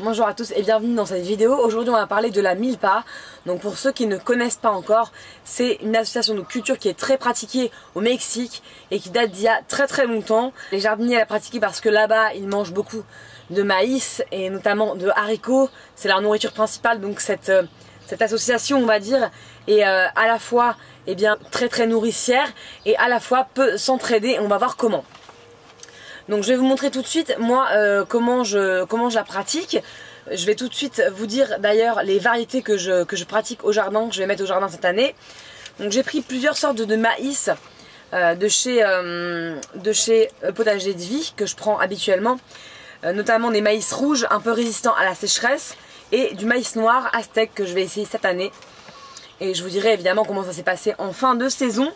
Bonjour à tous et bienvenue dans cette vidéo. Aujourd'hui on va parler de la milpa. Donc pour ceux qui ne connaissent pas encore, c'est une association de culture qui est très pratiquée au Mexique et qui date d'il y a très longtemps. Les jardiniers la pratiquent parce que là-bas ils mangent beaucoup de maïs et notamment de haricots. C'est leur nourriture principale, donc cette association on va dire est à la fois très nourricière et à la fois peut s'entraider. On va voir comment. Donc je vais vous montrer tout de suite moi comment je la pratique. Je vais tout de suite vous dire d'ailleurs les variétés que je pratique au jardin, que je vais mettre au jardin cette année. Donc j'ai pris plusieurs sortes de maïs de chez Potager de Vie que je prends habituellement. Notamment des maïs rouges un peu résistants à la sécheresse et du maïs noir aztèque que je vais essayer cette année. Et je vous dirai évidemment comment ça s'est passé en fin de saison.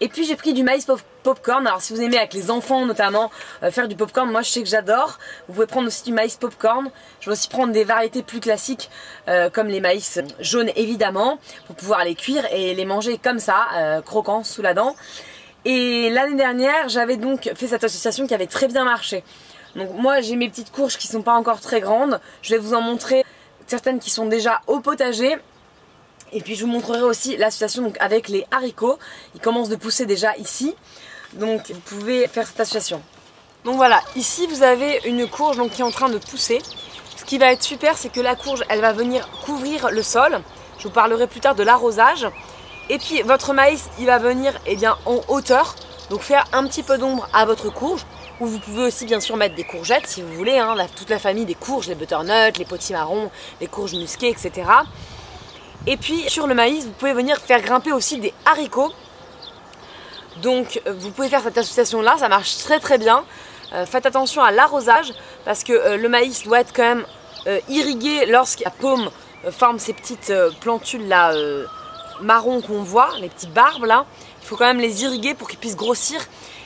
Et puis j'ai pris du maïs popcorn. Alors si vous aimez avec les enfants notamment faire du popcorn, moi je sais que j'adore. Vous pouvez prendre aussi du maïs popcorn. Je vais aussi prendre des variétés plus classiques comme les maïs jaunes évidemment, pour pouvoir les cuire et les manger comme ça, croquants sous la dent. Et l'année dernière j'avais donc fait cette association qui avait très bien marché. Donc moi j'ai mes petites courges qui sont pas encore très grandes. Je vais vous en montrer certaines qui sont déjà au potager. Et puis je vous montrerai aussi l'association avec les haricots. Ils commencent de pousser déjà ici. Donc vous pouvez faire cette association. Donc voilà, ici vous avez une courge donc, qui est en train de pousser. Ce qui va être super, c'est que la courge, elle va venir couvrir le sol. Je vous parlerai plus tard de l'arrosage. Et puis votre maïs, il va venir en hauteur. Donc faire un petit peu d'ombre à votre courge. Ou vous pouvez aussi bien sûr mettre des courgettes si vous voulez. Toute la famille des courges, les butternuts, les potimarrons, les courges musquées, etc. Et puis sur le maïs, vous pouvez venir faire grimper aussi des haricots. Donc vous pouvez faire cette association là, ça marche très bien. Faites attention à l'arrosage parce que le maïs doit être quand même irrigué lorsque la paume forme ces petites plantules là marron qu'on voit, les petites barbes là. Il faut quand même les irriguer pour qu'ils puissent grossir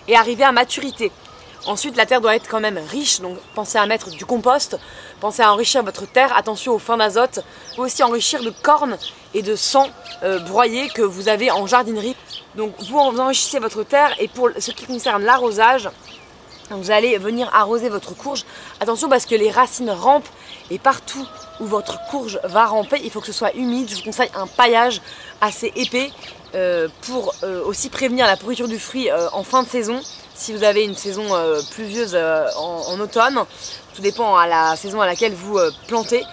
et arriver à maturité. Ensuite la terre doit être quand même riche, donc pensez à mettre du compost, pensez à enrichir votre terre, attention aux fins d'azote. Vous pouvez aussi enrichir de cornes et de sang broyé que vous avez en jardinerie. Donc vous enrichissez votre terre et pour ce qui concerne l'arrosage, vous allez venir arroser votre courge. Attention parce que les racines rampent et partout où votre courge va ramper, il faut que ce soit humide. Je vous conseille un paillage assez épais pour aussi prévenir la pourriture du fruit en fin de saison. Si vous avez une saison pluvieuse en automne, tout dépend à la saison à laquelle vous plantez.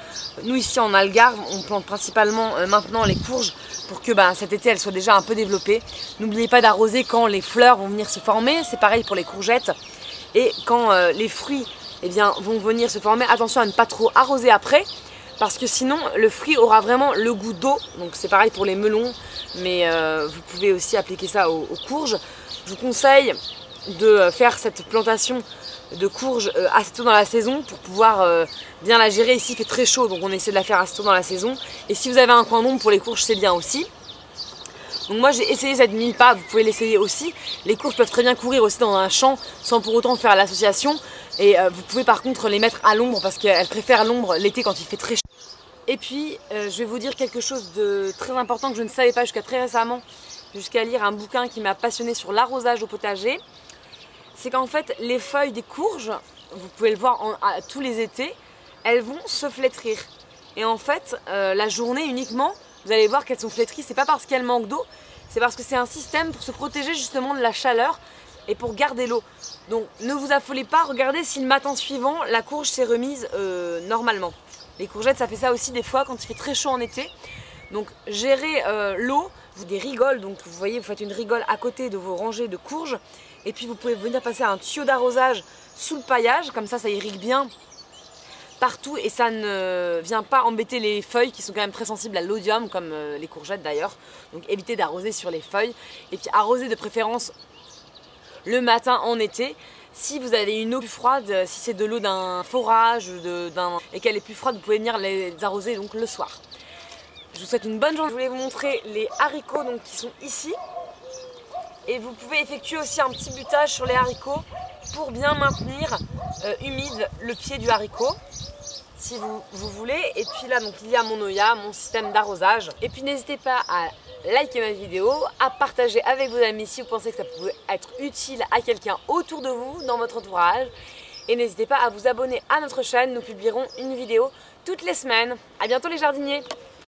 Nous ici en Algarve, on plante principalement maintenant les courges pour que cet été elles soient déjà un peu développées. N'oubliez pas d'arroser quand les fleurs vont venir se former, c'est pareil pour les courgettes. Et quand les fruits vont venir se former, attention à ne pas trop arroser après. Parce que sinon le fruit aura vraiment le goût d'eau. Donc c'est pareil pour les melons, mais vous pouvez aussi appliquer ça aux courges. Je vous conseille de faire cette plantation de courges assez tôt dans la saison pour pouvoir bien la gérer. Ici il fait très chaud, donc on essaie de la faire assez tôt dans la saison. Et si vous avez un coin d'ombre pour les courges, c'est bien aussi. Donc moi j'ai essayé cette milpa, vous pouvez l'essayer aussi. Les courges peuvent très bien courir aussi dans un champ sans pour autant faire l'association. Et vous pouvez par contre les mettre à l'ombre parce qu'elles préfèrent l'ombre l'été quand il fait très chaud. Et puis je vais vous dire quelque chose de très important que je ne savais pas jusqu'à très récemment, jusqu'à lire un bouquin qui m'a passionné sur l'arrosage au potager. C'est qu'en fait les feuilles des courges, vous pouvez le voir tous les étés, elles vont se flétrir. Et en fait la journée uniquement, vous allez voir qu'elles sont flétries, c'est pas parce qu'elles manquent d'eau, c'est parce que c'est un système pour se protéger justement de la chaleur et pour garder l'eau. Donc ne vous affolez pas, regardez si le matin suivant la courge s'est remise normalement. Les courgettes ça fait ça aussi des fois quand il fait très chaud en été. Donc gérez l'eau, des rigoles, donc vous voyez vous faites une rigole à côté de vos rangées de courges. Et puis vous pouvez venir passer un tuyau d'arrosage sous le paillage, comme ça irrigue bien partout et ça ne vient pas embêter les feuilles qui sont quand même très sensibles à l'odium comme les courgettes d'ailleurs. Donc évitez d'arroser sur les feuilles et puis arrosez de préférence le matin en été. Si vous avez une eau plus froide, si c'est de l'eau d'un forage et qu'elle est plus froide, vous pouvez venir les arroser donc le soir. Je vous souhaite une bonne journée. Je voulais vous montrer les haricots donc, qui sont ici. Et vous pouvez effectuer aussi un petit butage sur les haricots pour bien maintenir humide le pied du haricot si vous voulez. Et puis là donc il y a mon Oya, mon système d'arrosage. Et puis n'hésitez pas à liker ma vidéo, à partager avec vos amis si vous pensez que ça pouvait être utile à quelqu'un autour de vous, dans votre entourage. Et n'hésitez pas à vous abonner à notre chaîne, nous publierons une vidéo toutes les semaines. A bientôt les jardiniers!